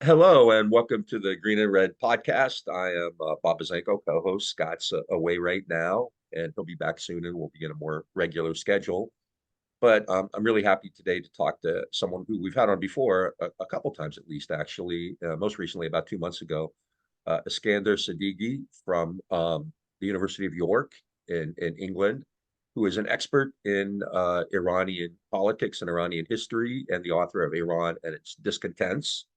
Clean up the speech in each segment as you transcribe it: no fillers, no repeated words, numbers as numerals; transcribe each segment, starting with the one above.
Hello and welcome to the Green and Red podcast. I am Bob Bazenko, co-host. Scott's away right now, and he'll be back soon, and we'll be in a more regular schedule. But I'm really happy today to talk to someone who we've had on before, a couple times at least, actually. Most recently, about 2 months ago, Eskandar Sadeghi from the University of York in England, who is an expert in Iranian politics and Iranian history, and the author of Iran and its Discontents.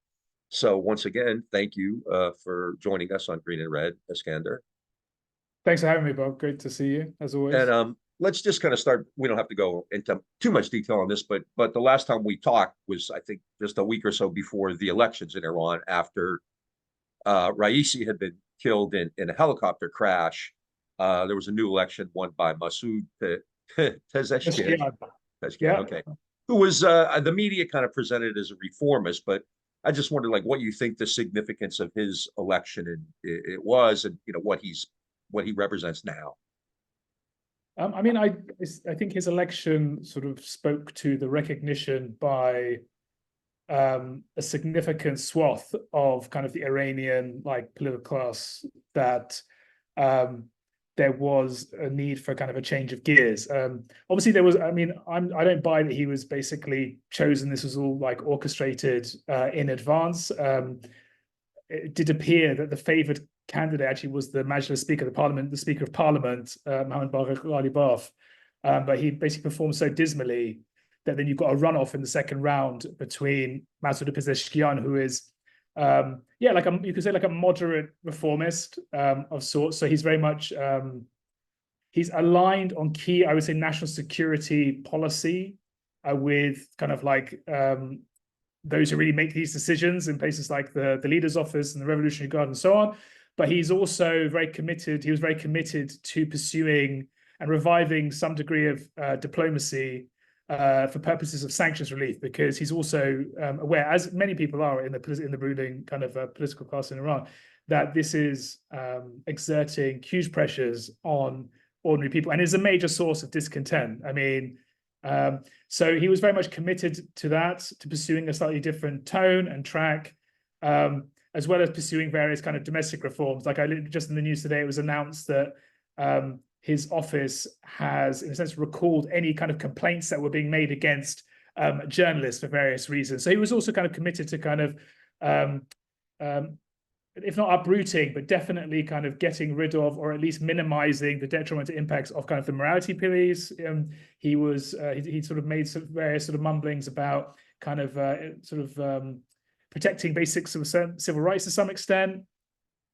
So once again, thank you for joining us on Green and Red, Iskander. Thanks for having me, Bob. Great to see you, as always. And let's just kind of start. We don't have to go into too much detail on this, but the last time we talked was, I think, just a week or so before the elections in Iran, after Raisi had been killed in a helicopter crash. There was a new election won by Masoud Pezeshkian. Yeah. Okay, who was the media kind of presented as a reformist, but I just wondered, like, what you think the significance of his election it was, and what he represents now. I think his election sort of spoke to the recognition by a significant swath of kind of the Iranian political class that there was a need for kind of a change of gears. Obviously, there was. I don't buy that he was basically chosen. This was all orchestrated in advance. It did appear that the favoured candidate actually was the Majlis Speaker of the Parliament, the Speaker of Parliament, Mohammad Bagher Ghalibaf. But he basically performed so dismally that then you've got a runoff in the second round between Masoud Pezeshkian, who is you could say like a moderate reformist of sorts. So he's very much he's aligned on key, I would say, national security policy with kind of those who really make these decisions in places like the leader's office and the Revolutionary Guard and so on. But he's also very committed. He was very committed to pursuing and reviving some degree of diplomacy for purposes of sanctions relief, because he's also aware, as many people are in the ruling kind of political class in Iran, that this is exerting huge pressures on ordinary people and is a major source of discontent. So he was very much committed to that, to pursuing a slightly different tone and track, as well as pursuing various kind of domestic reforms. Like just in the news today, it was announced that his office has, in a sense, recalled any kind of complaints that were being made against journalists for various reasons. So he was also kind of committed to kind of, if not uprooting, but definitely kind of getting rid of, or at least minimizing the detrimental impacts of kind of the morality police. He sort of made some various sort of mumblings about kind of protecting basic civil rights to some extent,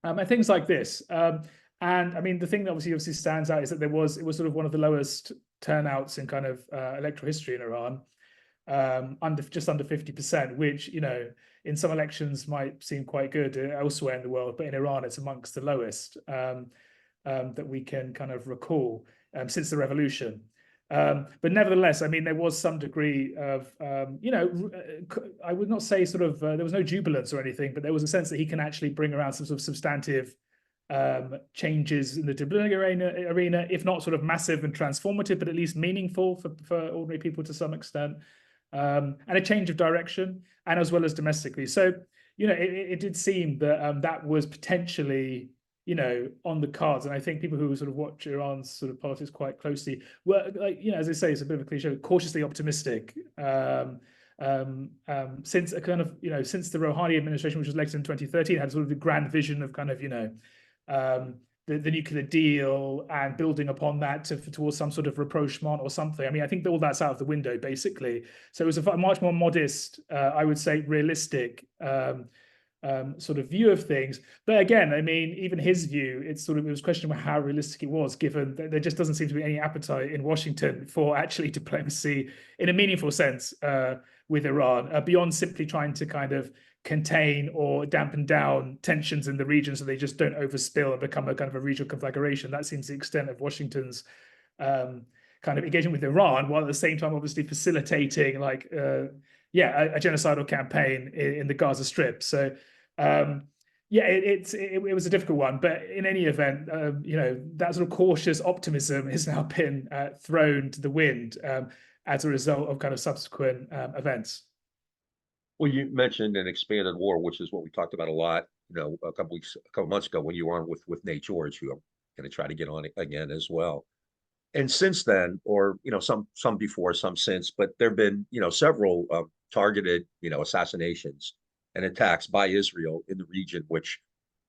and things like this. And the thing that obviously stands out is that it was sort of one of the lowest turnouts in kind of electoral history in Iran, just under 50%, which, in some elections might seem quite good elsewhere in the world, but in Iran it's amongst the lowest that we can kind of recall since the revolution. But nevertheless, there was some degree of, I would not say sort of, there was no jubilance or anything, but there was a sense that he can actually bring around some sort of substantive changes in the diplomatic arena, if not sort of massive and transformative, but at least meaningful for ordinary people to some extent, and a change of direction, and as well as domestically. So, it did seem that that was potentially, on the cards. And I think people who sort of watch Iran's sort of politics quite closely were, as I say, it's a bit of a cliche, cautiously optimistic. Since a kind of, since the Rouhani administration, which was elected in 2013, had sort of the grand vision of kind of, the nuclear deal and building upon that towards some sort of rapprochement or something. I think all that's out of the window, basically. So it was a much more modest, I would say, realistic sort of view of things. But again, even his view, it was questionable how realistic it was, given that there just doesn't seem to be any appetite in Washington for actually diplomacy in a meaningful sense with Iran, beyond simply trying to kind of contain or dampen down tensions in the region so they just don't overspill and become a kind of a regional conflagration. That seems the extent of Washington's kind of engagement with Iran, while at the same time obviously facilitating a genocidal campaign in the Gaza Strip. So it was a difficult one, but in any event, that sort of cautious optimism has now been thrown to the wind as a result of kind of subsequent events. Well, you mentioned an expanded war, which is what we talked about a lot, a couple months ago when you were on with Nate George, who I'm going to try to get on again as well. And since then, or some before, some since, but there've been several targeted assassinations and attacks by Israel in the region, which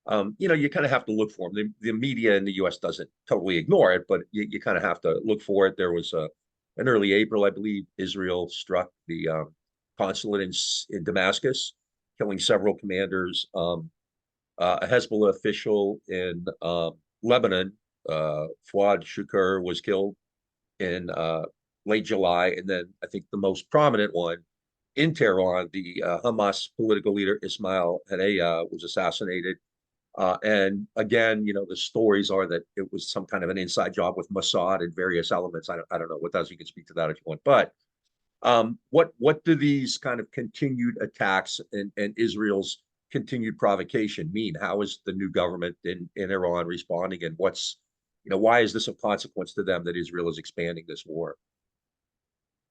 you kind of have to look for them. The media in the U.S. doesn't totally ignore it, but you kind of have to look for it. There was in early April, I believe, Israel struck the consulate in Damascus, killing several commanders. A Hezbollah official in Lebanon, Fuad Shukr, was killed in late July. And then I think the most prominent one in Tehran, the Hamas political leader Ismail Haniyeh was assassinated. And again, the stories are that it was some kind of an inside job with Mossad and various elements. I don't know what else. You can speak to that if you want. But what do these kind of continued attacks and Israel's continued provocation mean? How is the new government in Iran responding, and why is this of consequence to them that Israel is expanding this war?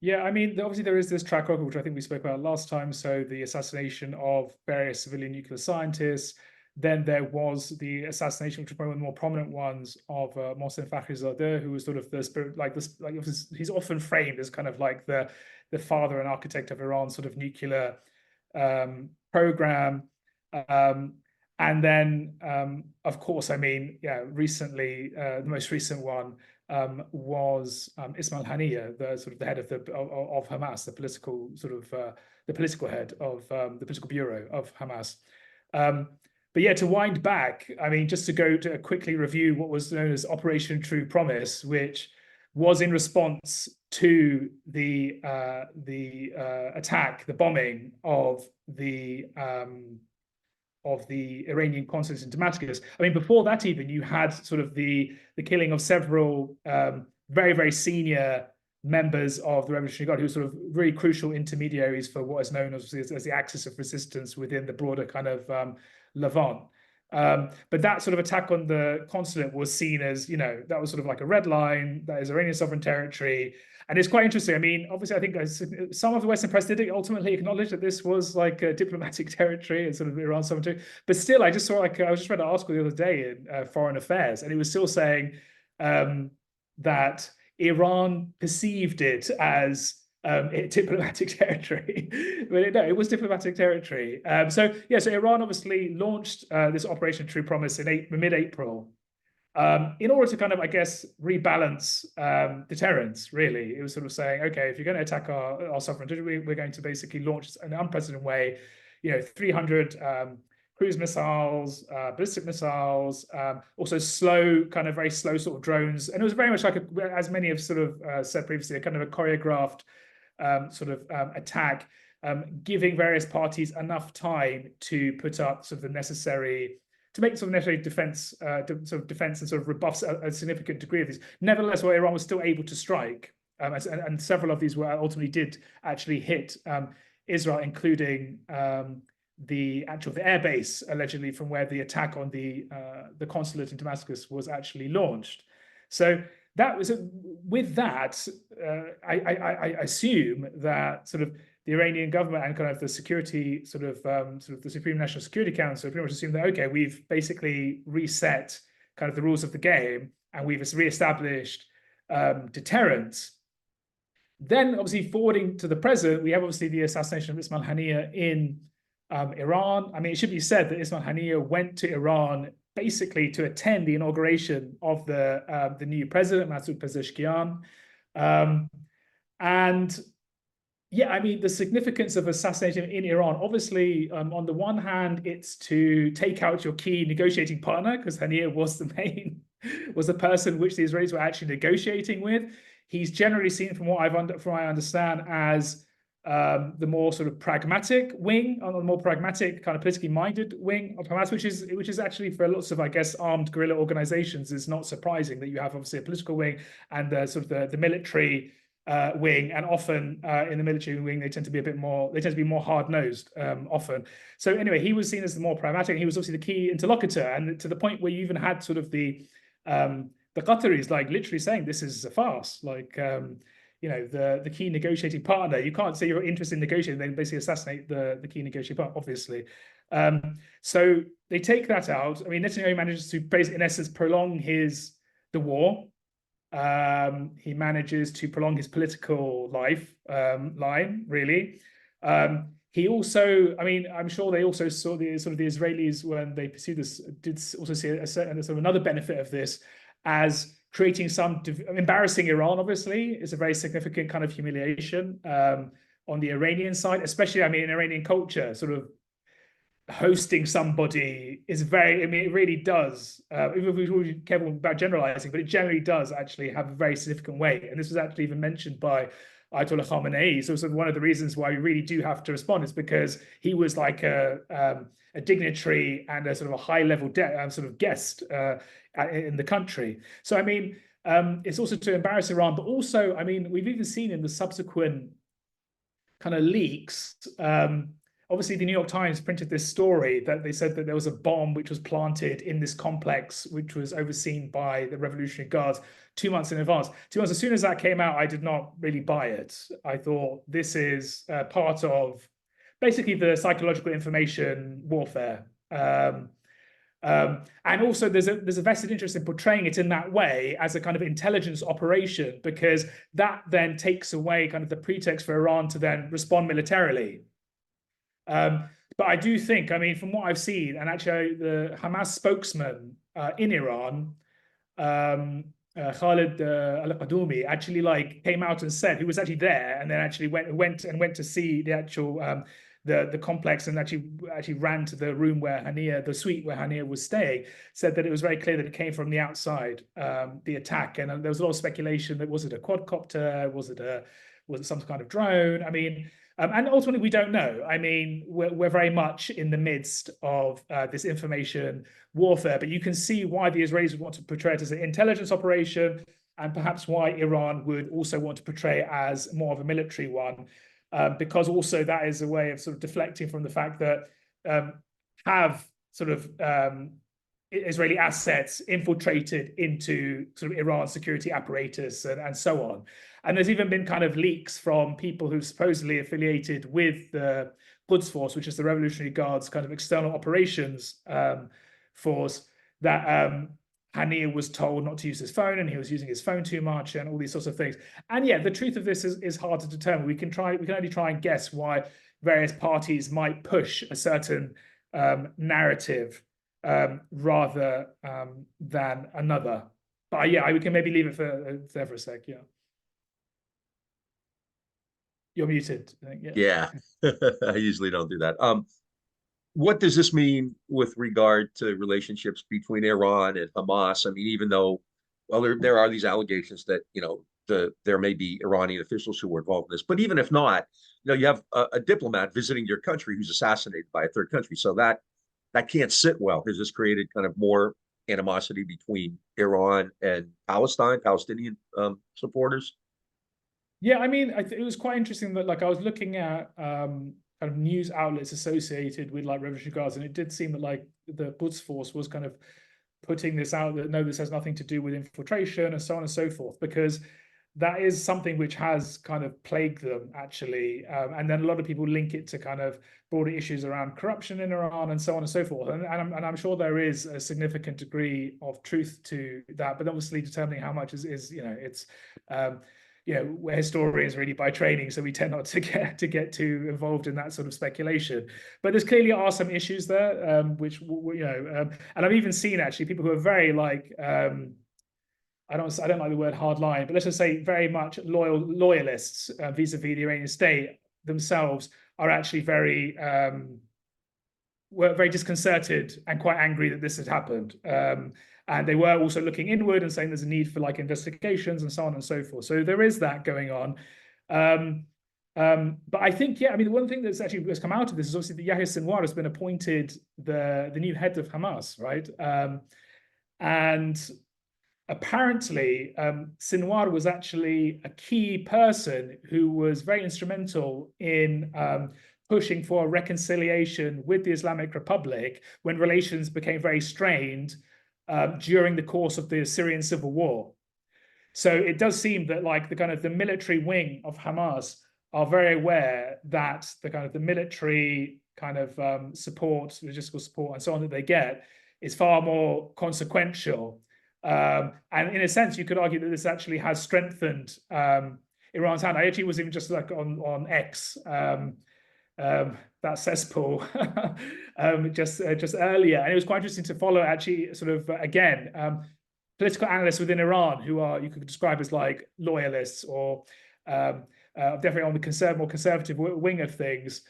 Yeah, I mean, obviously there is this track record, which I think we spoke about last time. So the assassination of various civilian nuclear scientists. Then there was the assassination, which was one of the more prominent ones, of Mohsen Fakhrizadeh, who was sort of the spirit, like this, like he's often framed as kind of like the father and architect of Iran's sort of nuclear program. And then, of course, I mean, yeah, recently, the most recent one was Ismail Haniyeh, the sort of the head of Hamas, the political sort of the political head of the political bureau of Hamas. But yeah, to wind back, I mean, just to go to quickly review what was known as Operation True Promise, which was in response to the attack, the bombing of the Iranian consulate in Damascus. I mean, before that, even you had sort of the killing of several very, very senior members of the Revolutionary Guard, who were sort of really crucial intermediaries for what is known as the axis of resistance within the broader kind of Levant. But that sort of attack on the consulate was seen as, that was sort of like a red line, that is Iranian sovereign territory. And it's quite interesting. I mean, obviously, I think some of the Western press did ultimately acknowledge that this was like a diplomatic territory and sort of Iran sovereign territory. But still, I just saw I was just read an article the other day in Foreign Affairs, and it was still saying that Iran perceived it as diplomatic territory. But no, it was diplomatic territory. So Iran obviously launched this Operation True Promise in mid-April in order to kind of, I guess, rebalance deterrence, really. It was sort of saying, okay, if you're going to attack our sovereign territory, we're going to basically launch in an unprecedented way, 300 cruise missiles, ballistic missiles, also very slow sort of drones. And it was very much like, as many have sort of said previously, a kind of a choreographed attack, giving various parties enough time to put up sort of the necessary, to make sort of necessary defense, defense and sort of rebuffs a significant degree of these. Nevertheless, Iran was still able to strike, and several of these were ultimately did actually hit Israel, including the airbase allegedly from where the attack on the consulate in Damascus was actually launched. So that was with that. I assume that sort of the Iranian government and kind of the security sort of the Supreme National Security Council pretty much assumed that, okay, we've basically reset kind of the rules of the game and we've reestablished deterrence. Then, obviously, forwarding to the present, we have obviously the assassination of Ismail Haniyeh in Iran. I mean, it should be said that Ismail Haniyeh went to Iran basically to attend the inauguration of the new president, Masoud Pezeshkian. And yeah, I mean, the significance of assassination in Iran, obviously, on the one hand, it's to take out your key negotiating partner, because Haniyeh was the person which the Israelis were actually negotiating with. He's generally seen, from what I understand, as the more sort of pragmatic wing, on the more pragmatic kind of politically minded wing of Hamas, which is actually, for lots of, I guess, armed guerrilla organizations, it's not surprising that you have obviously a political wing and the sort of the military wing, and often in the military wing they tend to be more hard-nosed often. So anyway, he was seen as the more pragmatic, and he was obviously the key interlocutor, and to the point where you even had sort of the Qataris like literally saying this is a farce, like the key negotiating partner. You can't say you're interested in negotiating, then basically assassinate the key negotiating partner, obviously. So they take that out. I mean, Netanyahu manages to basically, in essence, prolong the war. He manages to prolong his political life line, really. He also, I mean, I'm sure they also saw the Israelis, when they pursued this, did also see a certain sort of another benefit of this as creating some embarrassing Iran. Obviously, is a very significant kind of humiliation on the Iranian side, especially, I mean, in Iranian culture, sort of hosting somebody is very, I mean, it really does, even if we're careful about generalizing, but it generally does actually have a very significant weight. And this was actually even mentioned by Ayatollah Khamenei. So one of the reasons why we really do have to respond is because he was like a dignitary and a sort of a high level sort of guest in the country. So, I mean, it's also to embarrass Iran, but also, I mean, we've even seen in the subsequent kind of leaks, obviously, the New York Times printed this story that they said that there was a bomb which was planted in this complex, which was overseen by the Revolutionary Guards 2 months in advance. 2 months, as soon as that came out, I did not really buy it. I thought this is part of basically the psychological information warfare. And also there's a vested interest in portraying it in that way as a kind of intelligence operation, because that then takes away kind of the pretext for Iran to then respond militarily. But I do think, I mean, from what I've seen, and actually the Hamas spokesman in Iran, Khalid al-Qadoumi, actually came out and said, who was actually there, and then actually went to see the actual the complex, and actually ran to the room where the suite where Hania was staying, said that it was very clear that it came from the outside, the attack, and there was a lot of speculation that was it a quadcopter, was it some kind of drone? I mean, and ultimately we don't know. I mean, we're very much in the midst of this information warfare, but you can see why the Israelis would want to portray it as an intelligence operation, and perhaps why Iran would also want to portray it as more of a military one. Because also that is a way of sort of deflecting from the fact that have sort of Israeli assets infiltrated into sort of Iran's security apparatus and so on. And there's even been kind of leaks from people who supposedly affiliated with the Quds Force, which is the Revolutionary Guard's kind of external operations force, that Hania was told not to use his phone, and he was using his phone too much, and all these sorts of things. And yeah, the truth of this is hard to determine. We can only try and guess why various parties might push a certain narrative rather than another. But yeah, we can maybe leave it there for a sec. Yeah, you're muted, I think. Yeah. I usually don't do that. What does this mean with regard to relationships between Iran and Hamas? I mean, even though, well, there are these allegations that, there may be Iranian officials who were involved in this, but even if not, you have a diplomat visiting your country who's assassinated by a third country. So that can't sit well. Has this created kind of more animosity between Iran and Palestinian supporters? Yeah, I mean, it was quite interesting that I was looking at kind of news outlets associated with Revolutionary Guards, and it did seem that the Quds Force was kind of putting this out that no, this has nothing to do with infiltration and so on and so forth, because that is something which has kind of plagued them actually, and then a lot of people link it to kind of broader issues around corruption in Iran and so on and so forth, and I'm sure there is a significant degree of truth to that, but obviously determining how much is it's we're historians really by training, so we tend not to get too involved in that sort of speculation. But there's clearly are some issues there, which and I've even seen actually people who are very I don't like the word hardline, but let's just say very much loyalists vis-a-vis the Iranian state themselves are actually were very disconcerted and quite angry that this had happened. And they were also looking inward and saying there's a need for investigations and so on and so forth. So there is that going on. But I think, I mean, one thing that's actually has come out of this is obviously that Yahya Sinwar has been appointed the new head of Hamas, right? And apparently, Sinwar was actually a key person who was very instrumental in pushing for reconciliation with the Islamic Republic when relations became very strained during the course of the Syrian civil war. So it does seem that like the kind of the military wing of Hamas are very aware that the kind of the military kind of support, logistical support, and so on that they get is far more consequential. And in a sense, you could argue that this actually has strengthened Iran's hand. I actually was even just like on X, that cesspool, just earlier, and it was quite interesting to follow actually sort of again political analysts within Iran who are, you could describe as like loyalists or definitely on the more conservative wing of things,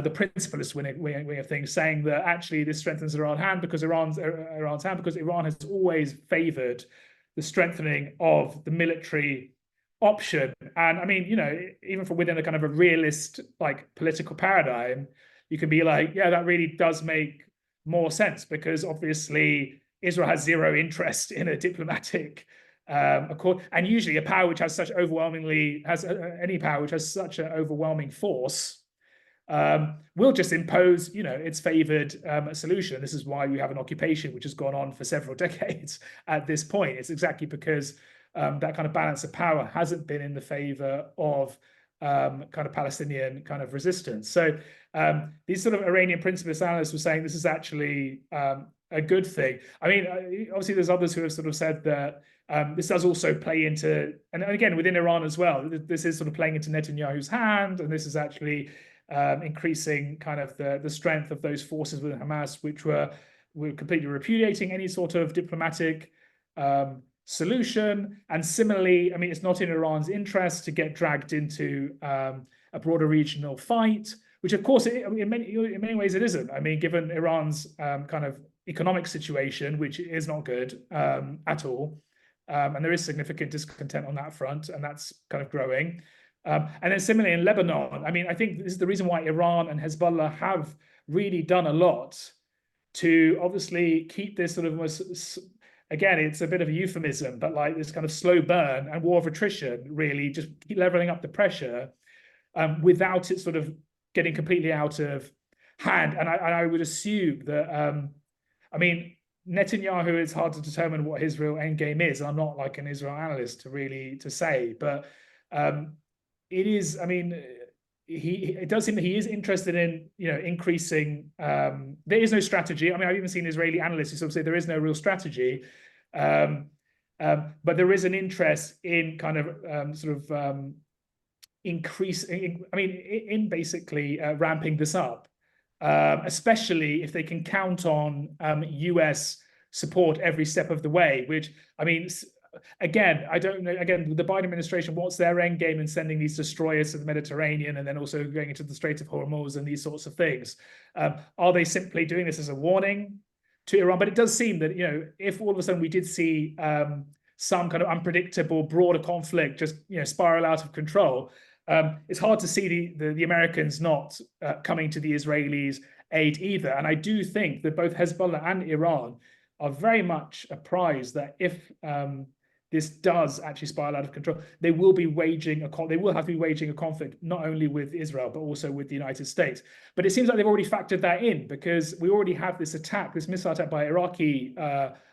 the principalist wing of things, saying that actually this strengthens Iran's hand because Iran has always favored the strengthening of the military option. And I mean, you know, even from within a kind of a realist like political paradigm, you can be like, yeah, that really does make more sense because obviously Israel has zero interest in a diplomatic accord, and usually a power which has such any power which has such an overwhelming force will just impose, you know, its favored solution. This is why we have an occupation which has gone on for several decades at this point. It's exactly because that kind of balance of power hasn't been in the favor of kind of Palestinian kind of resistance. So these sort of Iranian principalist analysts were saying this is actually a good thing. I mean, obviously there's others who have sort of said that this does also play into, and again, within Iran as well, this is sort of playing into Netanyahu's hand, and this is actually increasing kind of the strength of those forces within Hamas, which were completely repudiating any sort of diplomatic solution. And similarly, I mean, it's not in Iran's interest to get dragged into a broader regional fight, which of course, in many ways it isn't. I mean, given Iran's kind of economic situation, which is not good at all, and there is significant discontent on that front, and that's kind of growing. And then similarly in Lebanon, I mean, I think this is the reason why Iran and Hezbollah have really done a lot to obviously keep this sort of, again, it's a bit of a euphemism, but like this kind of slow burn and war of attrition, really just keep leveling up the pressure without it sort of getting completely out of hand. And I would assume that, I mean, Netanyahu, it's hard to determine what his real end game is. I'm not like an Israel analyst to say, but it is, I mean, it does seem that he is interested in, you know, increasing, there is no strategy. I mean, I've even seen Israeli analysts who sort of say there is no real strategy, but there is an interest in kind of increasing, I mean, in basically ramping this up, especially if they can count on US support every step of the way, which, I mean, again, I don't know, again, the Biden administration, what's their end game in sending these destroyers to the Mediterranean and then also going into the Strait of Hormuz and these sorts of things? Are they simply doing this as a warning to Iran? But it does seem that, you know, if all of a sudden we did see some kind of unpredictable broader conflict just, you know, spiral out of control, it's hard to see the Americans not coming to the Israelis' aid either. And I do think that both Hezbollah and Iran are very much apprised that if this does actually spiral out of control, they will have to be waging a conflict not only with Israel but also with the United States. But it seems like they've already factored that in, because we already have this missile attack by Iraqi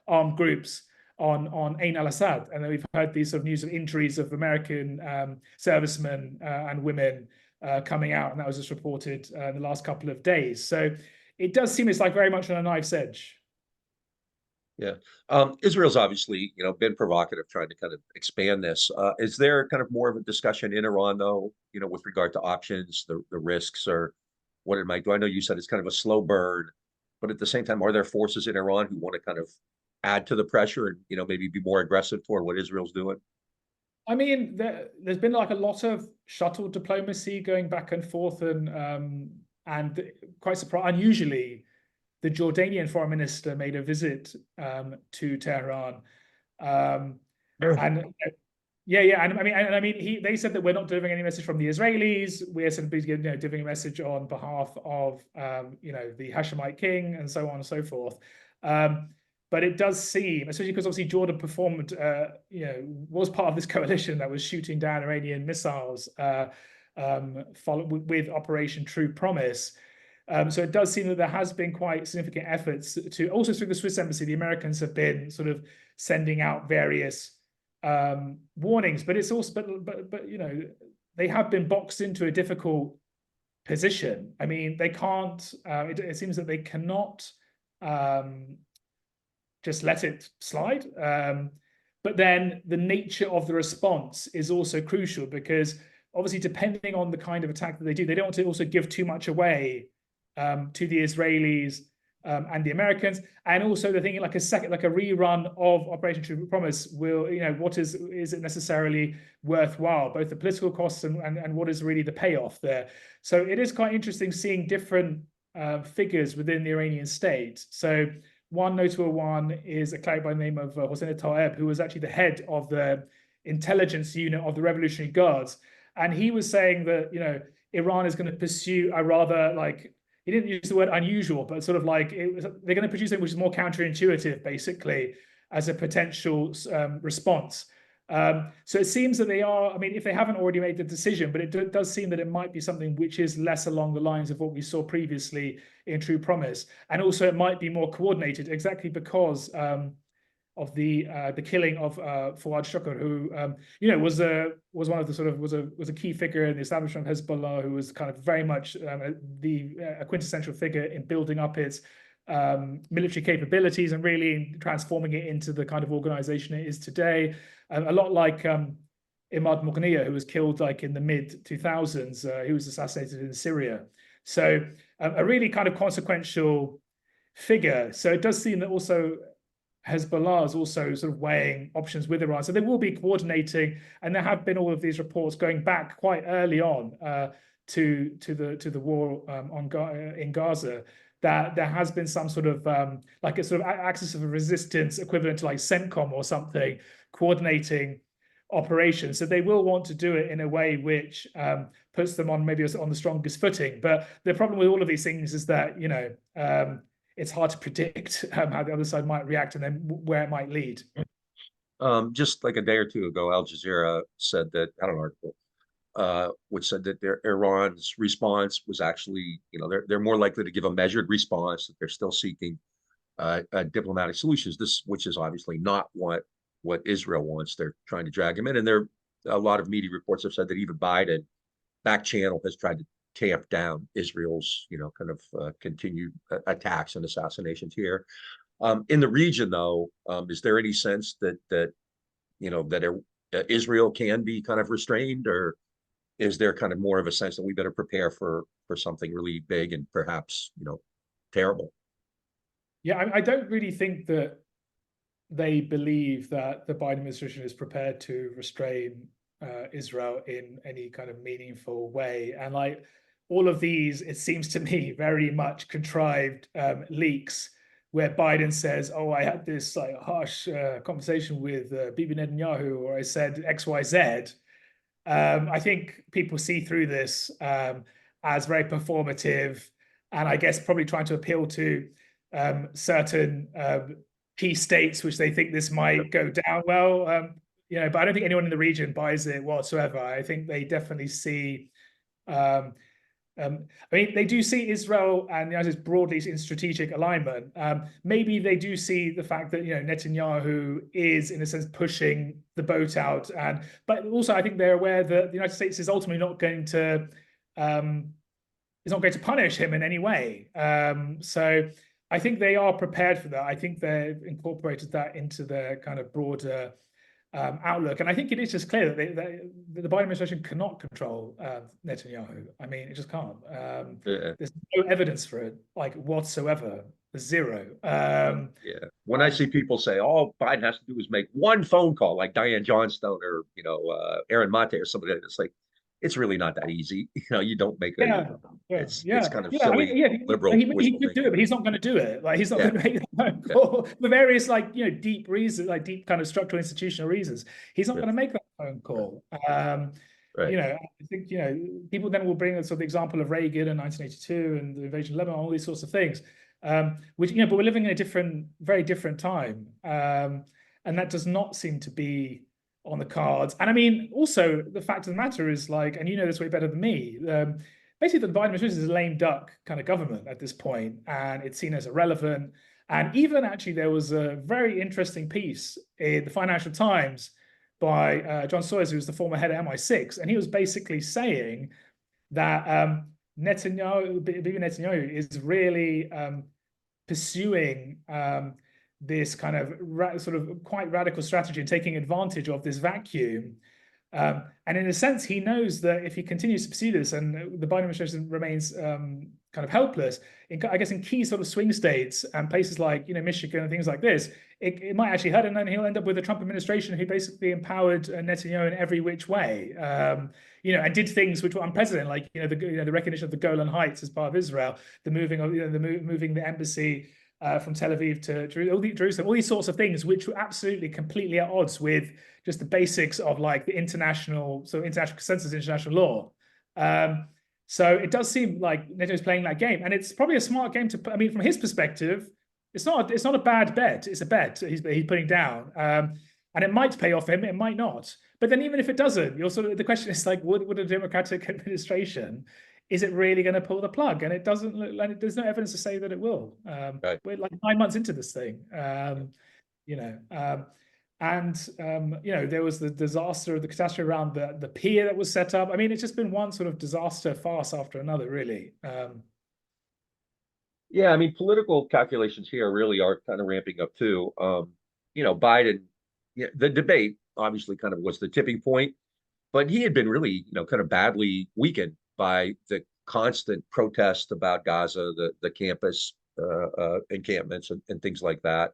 armed groups on Ain al-Assad, and then we've heard these sort of news of injuries of American servicemen and women coming out, and that was just reported in the last couple of days. So it does seem it's like very much on a knife's edge. Yeah. Israel's obviously, you know, been provocative trying to kind of expand this. Is there kind of more of a discussion in Iran, though, you know, with regard to options, the risks, or what it might do? I know you said it's kind of a slow burn, but at the same time, are there forces in Iran who want to kind of add to the pressure and, you know, maybe be more aggressive toward what Israel's doing? I mean, there's been like a lot of shuttle diplomacy going back and forth, and quite unusually, the Jordanian foreign minister made a visit to Tehran, and I mean, they said that we're not delivering any message from the Israelis. We're simply, you know, delivering a message on behalf of, you know, the Hashemite king and so on and so forth. But it does seem, especially because obviously Jordan performed, you know, was part of this coalition that was shooting down Iranian missiles, with Operation True Promise. So it does seem that there has been quite significant efforts to, also through the Swiss embassy, the Americans have been sort of sending out various warnings, but it's also, but you know, they have been boxed into a difficult position. I mean, they can't. It seems that they cannot just let it slide. But then the nature of the response is also crucial, because obviously, depending on the kind of attack that they do, they don't want to also give too much away to the Israelis and the Americans. And also, they're thinking like a rerun of Operation True Promise will, you know, what is it necessarily worthwhile, both the political costs and what is really the payoff there. So it is quite interesting seeing different figures within the Iranian state. So one notable one is a cleric by the name of Hossein Taeb, who was actually the head of the intelligence unit of the Revolutionary Guards. And he was saying that, you know, Iran is going to pursue a rather, like, he didn't use the word unusual, but sort of like they're going to produce something which is more counterintuitive, basically, as a potential response. So it seems that they are, I mean, if they haven't already made the decision, but it does seem that it might be something which is less along the lines of what we saw previously in True Promise. And also it might be more coordinated, exactly because of the killing of Fouad Shukr, who you know was one of the sort of was a key figure in the establishment of Hezbollah, who was kind of very much a quintessential figure in building up its military capabilities and really transforming it into the kind of organization it is today. A lot like Imad Mughniya, who was killed like in the mid 2000s, he was assassinated in Syria. So a really kind of consequential figure. So it does seem that also Hezbollah is also sort of weighing options with Iran. So they will be coordinating, and there have been all of these reports going back quite early on to the war in Gaza, that there has been some sort of like a sort of axis of resistance equivalent to like CENTCOM or something coordinating operations. So they will want to do it in a way which puts them on maybe on the strongest footing. But the problem with all of these things is that, you know, it's hard to predict how the other side might react and then where it might lead. Just like a day or two ago, Al Jazeera said that, I had an article, which said that Iran's response was actually, you know, they're more likely to give a measured response, that they're still seeking diplomatic solutions. Which is obviously not what Israel wants. They're trying to drag him in, and a lot of media reports have said that even Biden back channel has tried to tamp down Israel's, you know, kind of continued attacks and assassinations here. In the region, though, is there any sense that you know that Israel can be kind of restrained, or is there kind of more of a sense that we better prepare for something really big and perhaps, you know, terrible? Yeah, I don't really think that they believe that the Biden administration is prepared to restrain Israel in any kind of meaningful way. And like all of these, it seems to me, very much contrived leaks where Biden says, oh, I had this like harsh conversation with Bibi Netanyahu, or I said X, Y, Z. I think people see through this as very performative, and I guess probably trying to appeal to certain key states which they think this might go down well. You know, but I don't think anyone in the region buys it whatsoever. I think they definitely see. I mean, they do see Israel and the United States broadly in strategic alignment. Maybe they do see the fact that, you know, Netanyahu is, in a sense, pushing the boat out, but also I think they're aware that the United States is ultimately not going to punish him in any way. So I think they are prepared for that. I think they've incorporated that into their kind of broader outlook. And I think it is just clear that the Biden administration cannot control Netanyahu. I mean, it just can't. There's no evidence for it, like whatsoever. There's zero. Yeah. When I see people say, all Biden has to do is make one phone call, like Diane Johnstone or, you know, Aaron Mate or somebody, it's like, it's really not that easy. You know, you don't make it's kind of silly, I mean, liberal. He could do it, but he's not going to do it. Like he's not going to make that phone call for various, like, you know, deep reasons, like deep kind of structural institutional reasons. He's not going to make that phone call. Right. You know, I think, you know, people then will bring sort of the example of Reagan in 1982 and the invasion of Lebanon, all these sorts of things, which, you know, but we're living in a very different time, and that does not seem to be on the cards. And I mean, also the fact of the matter is, like, and you know this way better than me, basically the Biden administration is a lame duck kind of government at this point, and it's seen as irrelevant. And even actually there was a very interesting piece in the Financial Times by John Sawyers, who was the former head of MI6, and he was basically saying that Bibi Netanyahu is really pursuing this kind of sort of quite radical strategy and taking advantage of this vacuum. And in a sense, he knows that if he continues to pursue this and the Biden administration remains kind of helpless, I guess in key sort of swing states and places like, Michigan and things like this, it might actually hurt, and then he'll end up with a Trump administration who basically empowered Netanyahu in every which way, and did things which were unprecedented, like the recognition of the Golan Heights as part of Israel, the moving of moving the embassy from Tel Aviv to Jerusalem, all these sorts of things, which were absolutely completely at odds with just the basics of like the international consensus, international law. So it does seem like NATO's playing that game, and it's probably a smart game to. I mean, from his perspective, it's not a bad bet. It's a bet he's putting down, and it might pay off for him. It might not. But then even if it doesn't, the question is like, would a Democratic administration, is it really going to pull the plug? And it doesn't look like there's no evidence to say that it will. Right. We're like 9 months into this thing, there was the disaster, the catastrophe around the pier that was set up. I mean, it's just been one sort of disaster farce after another, really. Yeah, I mean, political calculations here really are kind of ramping up too. Biden, the debate obviously kind of was the tipping point, but he had been really, kind of badly weakened by the constant protest about Gaza, the campus encampments and things like that.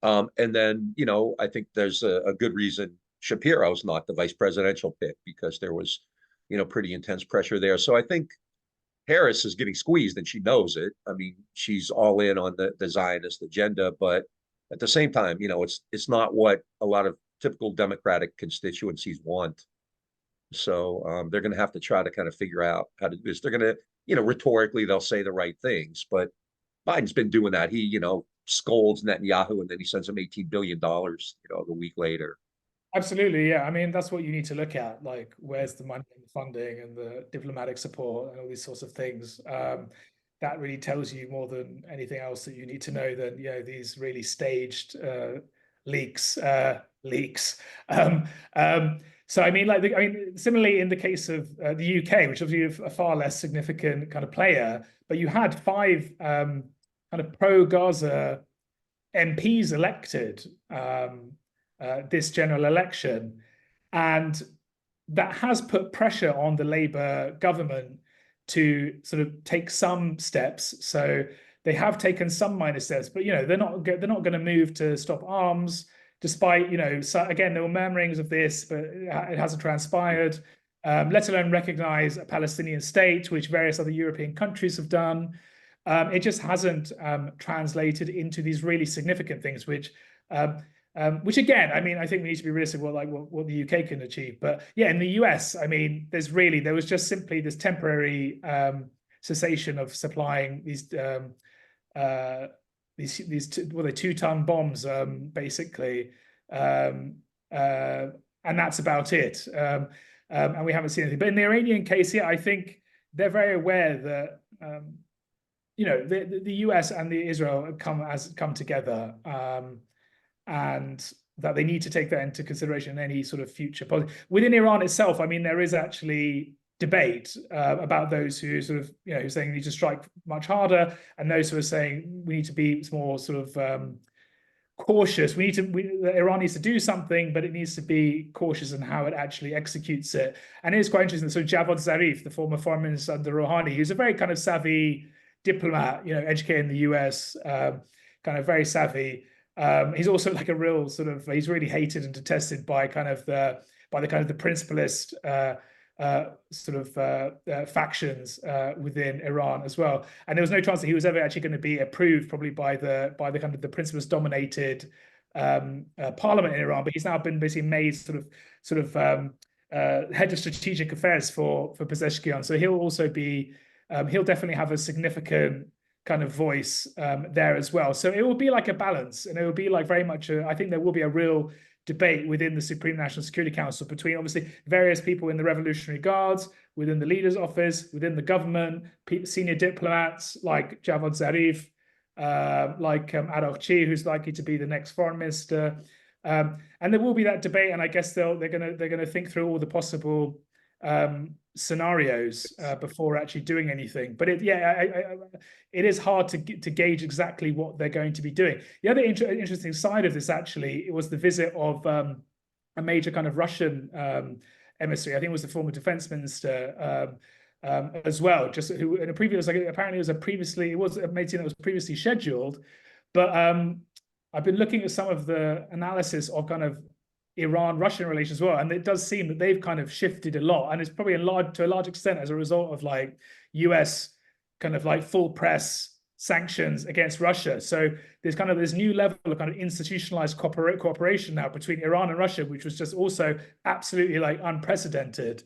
And then, I think there's a good reason Shapiro's not the vice presidential pick, because there was, pretty intense pressure there. So I think Harris is getting squeezed, and she knows it. I mean, she's all in on the Zionist agenda, but at the same time, it's not what a lot of typical Democratic constituencies want. So they're going to have to try to kind of figure out how to do this. They're going to, rhetorically, they'll say the right things, but Biden's been doing that. He, scolds Netanyahu, and then he sends him $18 billion, a week later. Absolutely, yeah. I mean, that's what you need to look at. Like, where's the money and the funding and the diplomatic support and all these sorts of things. That really tells you more than anything else that you need to know than, these really staged leaks. So I mean, similarly in the case of the UK, which obviously a far less significant kind of player, but you had 5 kind of pro-Gaza MPs elected this general election, and that has put pressure on the Labour government to sort of take some steps. So they have taken some minor steps, but they're not going to move to stop arms, despite so again, there were murmurings of this, but it hasn't transpired. Let alone recognize a Palestinian state, which various other European countries have done. It just hasn't translated into these really significant things, which again, I mean, I think we need to be realistic what the UK can achieve. But yeah, in the US, I mean, there was just simply this temporary cessation of supplying these 2-ton bombs, basically, and that's about it. And we haven't seen anything. But in the Iranian case, yeah, I think they're very aware that the US and the Israel have come together, and that they need to take that into consideration in any sort of future policy. Within Iran itself, I mean, there is actually debate about those who sort of, who are saying we need to strike much harder, and those who are saying we need to be more sort of cautious. Iran needs to do something, but it needs to be cautious in how it actually executes it. And it is quite interesting. So Javad Zarif, the former foreign minister under Rouhani, who's a very kind of savvy diplomat, educated in the US, kind of very savvy. He's also like a real sort of, he's really hated and detested by the principalist factions within Iran as well. And there was no chance that he was ever actually going to be approved, probably by the kind of the principalist dominated parliament in Iran. But he's now been basically made sort of head of strategic affairs for Pezeshkian. So he'll also be he'll definitely have a significant kind of voice there as well. So it will be like a balance, and it will be like very much I think there will be a real debate within the Supreme National Security Council between obviously various people in the Revolutionary Guards, within the leader's office, within the government, senior diplomats like Javad Zarif, like Araghchi, who's likely to be the next foreign minister, And there will be that debate, and I guess they're gonna think through all the possible scenarios before actually doing anything. But it is hard to gauge exactly what they're going to be doing. The other interesting side of this, actually, it was the visit of a major kind of Russian emissary. I think it was the former defense minister as well, just who in a previous, like, apparently it was a meeting that was previously scheduled. But I've been looking at some of the analysis of kind of Iran-Russian relations as well, and it does seem that they've kind of shifted a lot, and it's probably to a large extent as a result of like US kind of like full press sanctions against Russia. So there's kind of this new level of kind of institutionalized cooperation now between Iran and Russia, which was just also absolutely like unprecedented.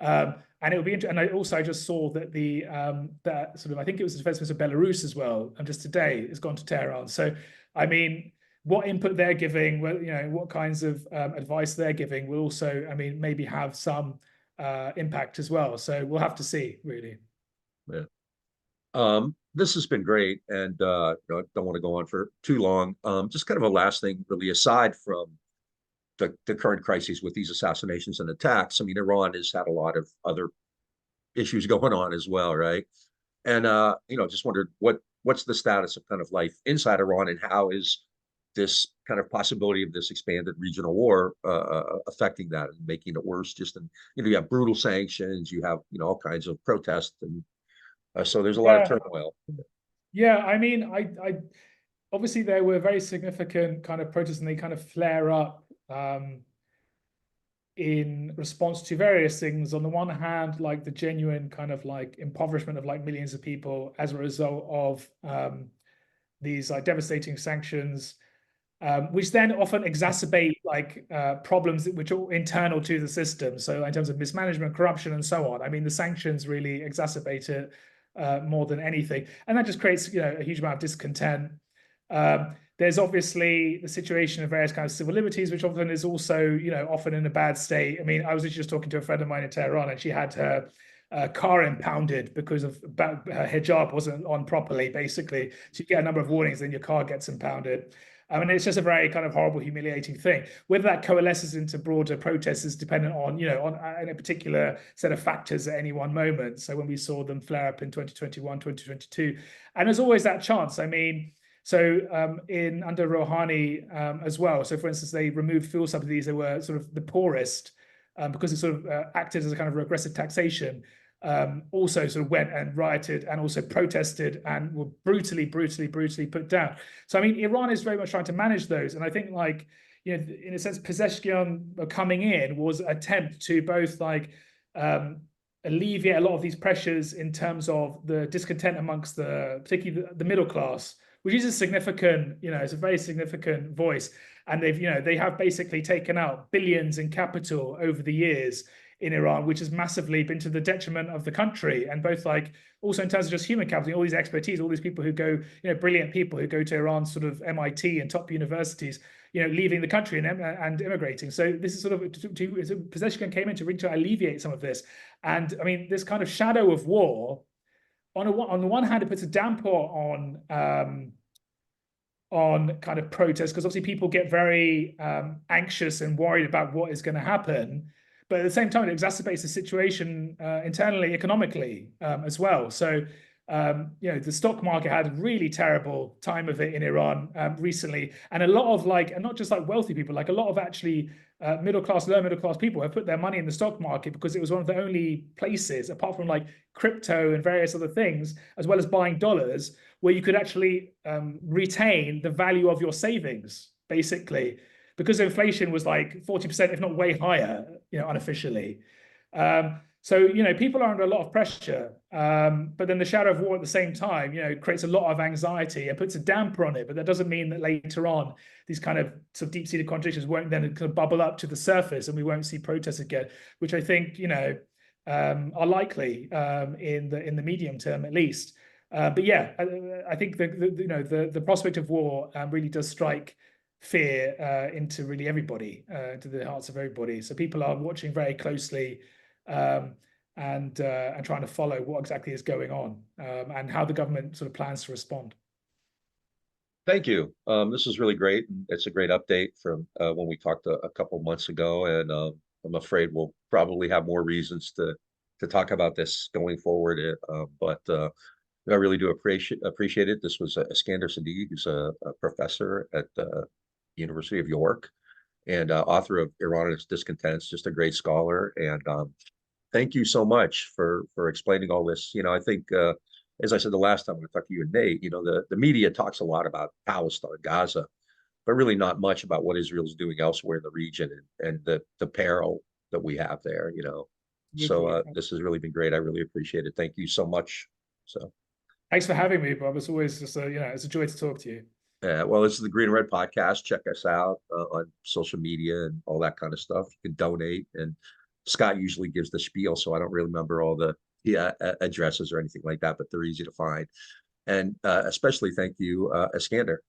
And it will be interesting. And I just saw that that sort of, I think it was the defense minister of Belarus as well, and just today has gone to Tehran. So I mean, what input they're giving, well, what kinds of advice they're giving will also, I mean, maybe have some impact as well. So we'll have to see, really. Yeah. This has been great, and I don't want to go on for too long. Just kind of a last thing, really, aside from the current crises with these assassinations and attacks. I mean, Iran has had a lot of other issues going on as well, right? And just wondered what's the status of kind of life inside Iran, and how is this kind of possibility of this expanded regional war affecting that and making it worse? Just in, you have brutal sanctions, you have all kinds of protests, and so there's a lot of turmoil. Yeah, I mean, I obviously there were very significant kind of protests, and they kind of flare up in response to various things. On the one hand, like the genuine kind of like impoverishment of like millions of people as a result of these like devastating sanctions, which then often exacerbate like problems which are internal to the system. So in terms of mismanagement, corruption, and so on. I mean, the sanctions really exacerbate it more than anything, and that just creates a huge amount of discontent. There's obviously the situation of various kinds of civil liberties, which often is also, often in a bad state. I mean, I was just talking to a friend of mine in Tehran, and she had her car impounded because her hijab wasn't on properly, basically. So you get a number of warnings, then your car gets impounded. I mean, it's just a very kind of horrible, humiliating thing. Whether that coalesces into broader protests is dependent on, on a particular set of factors at any one moment. So when we saw them flare up in 2021, 2022, and there's always that chance. I mean, so under Rouhani as well. So for instance, they removed fuel subsidies that were sort of the poorest because it sort of acted as a kind of regressive taxation. Also sort of went and rioted and also protested and were brutally put down. So I mean, Iran is very much trying to manage those. And I think like, in a sense, Pezeshkian coming in was an attempt to both like alleviate a lot of these pressures in terms of the discontent amongst particularly the middle class, which is a significant, it's a very significant voice. And they have basically taken out billions in capital over the years in Iran, which has massively been to the detriment of the country, and both like also in terms of just human capital, all these expertise, all these people who go, brilliant people who go to Iran's sort of MIT and top universities, leaving the country and immigrating. So this is sort of Pezeshkian came in to really try to alleviate some of this. And I mean, this kind of shadow of war, on the one hand, it puts a damper on kind of protests, because obviously people get very anxious and worried about what is going to happen. But at the same time, it exacerbates the situation internally, economically as well. So, the stock market had a really terrible time of it in Iran recently. And a lot of and not just like wealthy people, like a lot of actually middle class, lower middle class people have put their money in the stock market because it was one of the only places, apart from like crypto and various other things, as well as buying dollars, where you could actually retain the value of your savings, basically, because inflation was like 40%, if not way higher, unofficially. So, people are under a lot of pressure, but then the shadow of war at the same time, creates a lot of anxiety and puts a damper on it. But that doesn't mean that later on, these kind of sort of deep-seated contradictions won't then kind of bubble up to the surface, and we won't see protests again, which I think, are likely in the medium term, at least. But yeah, I think the prospect of war really does strike fear into really everybody, into the hearts of everybody. So people are watching very closely and trying to follow what exactly is going on and how the government sort of plans to respond. Thank you. This is really great. And it's a great update from when we talked a couple months ago, and I'm afraid we'll probably have more reasons to talk about this going forward. But I really do appreciate it. This was Eskandar Sadeghi, who's a professor at the University of York and author of Iranian's Discontents, just a great scholar. And thank you so much for explaining all this. I think as I said the last time when I talked to you and Nate, the media talks a lot about Palestine, Gaza, but really not much about what Israel's doing elsewhere in the region and the peril that we have there. So Absolutely. this has really been great. I really appreciate it. Thank you so much. So Thanks for having me, Bob. It's always just it's a joy to talk to you. well, this is the Green and Red Podcast. Check us out on social media and all that kind of stuff. You can donate, and Scott usually gives the spiel, so I don't really remember all the addresses or anything like that, but they're easy to find. And especially thank you, Iskander.